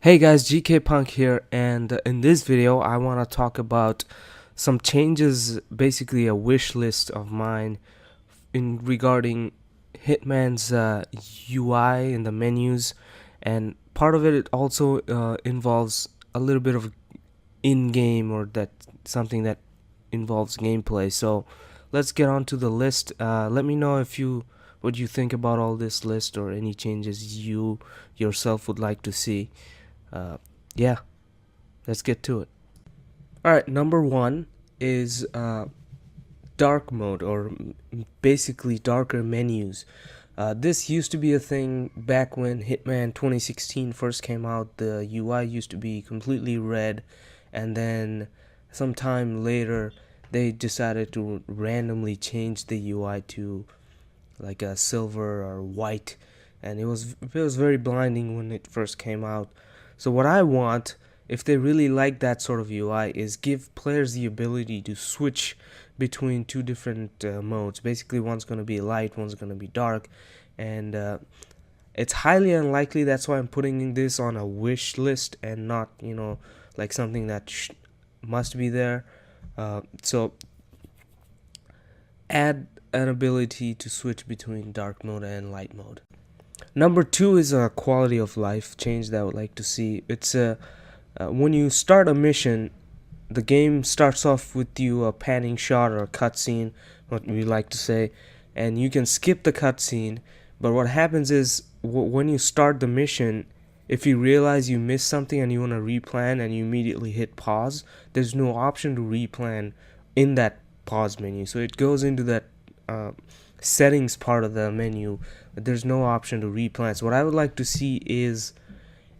Hey guys, GKPunk here, and in this video I want to talk about some changes, basically a wish list of mine in regarding Hitman's UI in the menus, and part of it also involves a little bit of in-game or that something that involves gameplay. So let's get on to the list. Let me know if what you think about all this list or any changes you yourself would like to see. uh, yeah, let's get to it. Alright, number one is dark mode, or basically darker menus. This used to be a thing back when Hitman 2016 first came out. The UI used to be completely red, and then sometime later they decided to randomly change the UI to like a silver or white, and it was very blinding when it first came out. So what I want, if they really like that sort of UI, is give players the ability to switch between two different modes. Basically, one's going to be light, one's going to be dark, and it's highly unlikely. That's why I'm putting this on a wish list and not, like something that must be there. So add an ability to switch between dark mode and light mode. Number two is a quality of life change that I would like to see. It's when you start a mission, the game starts off with you a panning shot or a cutscene, what we like to say, and you can skip the cutscene. But what happens is when you start the mission, if you realize you missed something and you want to replan and you immediately hit pause, there's no option to replan in that pause menu. So it goes into that settings part of the menu, but there's no option to replan. So what I would like to see is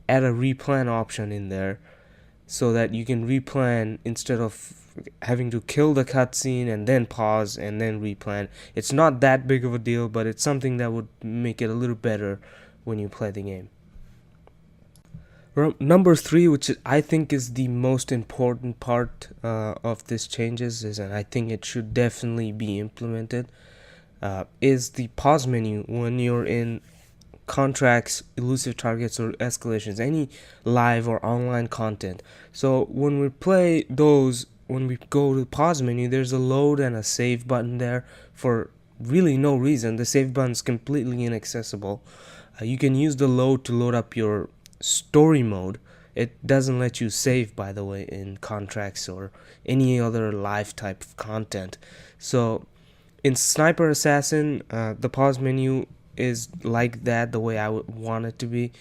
add a replan option in there, so that you can replan instead of having to kill the cutscene and then pause and then replan. It's not that big of a deal, but it's something that would make it a little better when you play the game. Number three, which I think is the most important part of this changes, and I think it should definitely be implemented, is the pause menu when you're in contracts, elusive targets, or escalations, any live or online content. So when we play those, when we go to the pause menu, there's a load and a save button there for really no reason. The save button is completely inaccessible. You can use the load to load up your story mode. It doesn't let you save, by the way, in contracts or any other live type of content. So in Sniper Assassin, the pause menu is like that, the way I would want it to be.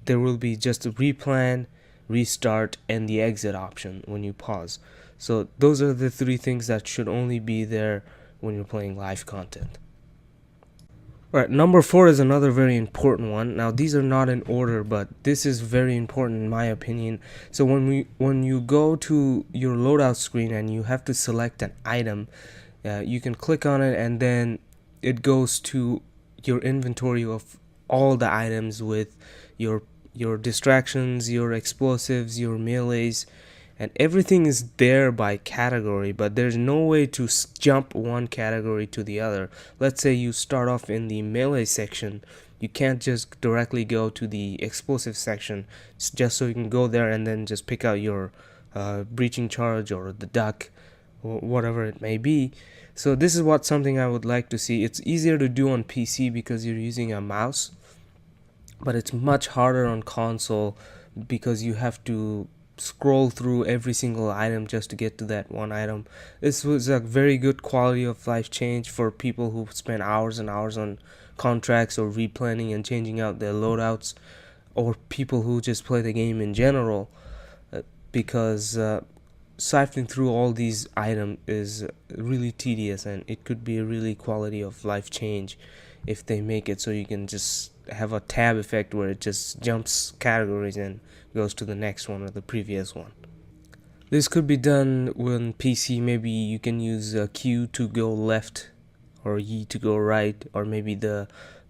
There will be just a replan, restart, and the exit option when you pause. So those are the three things that should only be there when you're playing live content. Alright, number four is another very important one. Now these are not in order, but this is very important in my opinion. So when you go to your loadout screen and you have to select an item, you can click on it and then it goes to your inventory of all the items with your distractions, your explosives, your melees, and everything is there by category, but there's no way to jump one category to the other. Let's say you start off in the melee section, you can't just directly go to the explosive section just so you can go there and then just pick out your breaching charge or the duck or whatever it may be. So this is something I would like to see. It's easier to do on PC because you're using a mouse, but it's much harder on console because you have to scroll through every single item just to get to that one item. This was a very good quality of life change for people who spend hours and hours on contracts or replanning and changing out their loadouts, or people who just play the game in general, because sifting through all these items is really tedious, and it could be a really quality of life change if they make it so you can just have a tab effect where it just jumps categories and goes to the next one or the previous one. This could be done on PC. Maybe you can use Q to go left or Y to go right, or maybe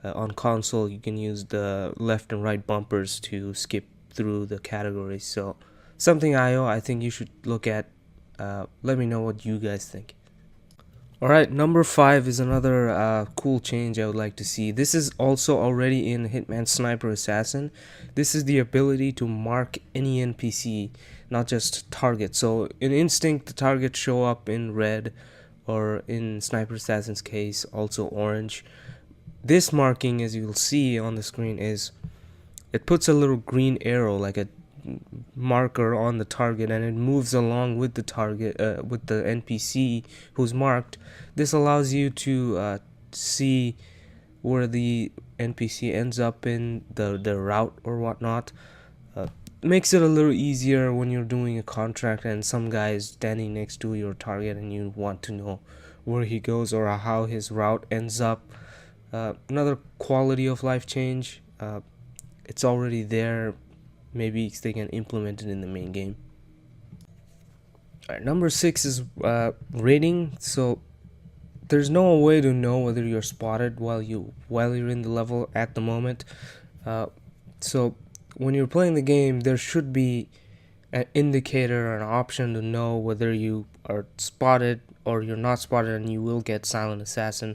on console you can use the left and right bumpers to skip through the categories. So something I think you should look at. Let me know what you guys think. Alright, number 5 is another cool change I would like to see. This is also already in Hitman Sniper Assassin. This is the ability to mark any NPC, not just target. So in Instinct, the targets show up in red, or in Sniper Assassin's case, also orange. This marking, as you'll see on the screen, is it puts a little green arrow, like a marker on the target, and it moves along with the target, with the NPC who's marked. This allows you to see where the NPC ends up in the route or whatnot. Makes it a little easier when you're doing a contract and some guy is standing next to your target and you want to know where he goes or how his route ends up. Another quality of life change. It's already there. Maybe they can implement it in the main game. Alright, number 6 is rating. So there's no way to know whether you're spotted while you're in the level at the moment. So when you're playing the game, there should be an indicator or an option to know whether you are spotted or you're not spotted, and you will get Silent Assassin.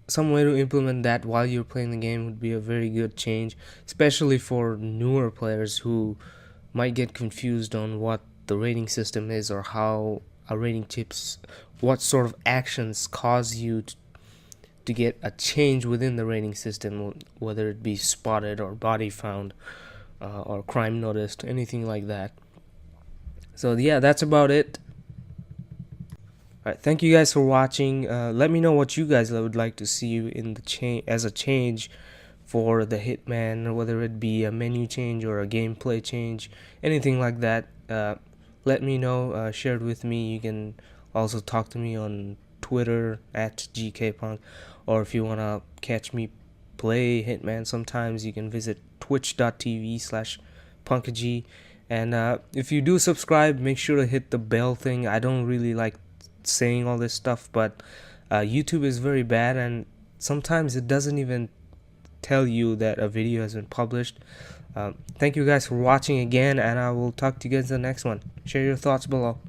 Some way to implement that while you're playing the game would be a very good change, especially for newer players who might get confused on what the rating system is or how a rating tips, what sort of actions cause you to get a change within the rating system, whether it be spotted or body found or crime noticed, anything like that. So yeah, that's about it. Alright, thank you guys for watching. Let me know what you guys would like to see in the as a change for the Hitman, whether it be a menu change or a gameplay change, anything like that. Let me know, share it with me. You can also talk to me on Twitter at GKPunk, or if you want to catch me play Hitman sometimes, you can visit twitch.tv/punkag. And if you do subscribe, make sure to hit the bell thing. I don't really like saying all this stuff, but YouTube is very bad, and sometimes it doesn't even tell you that a video has been published. Thank you guys for watching again, and I will talk to you guys in the next one. Share your thoughts below.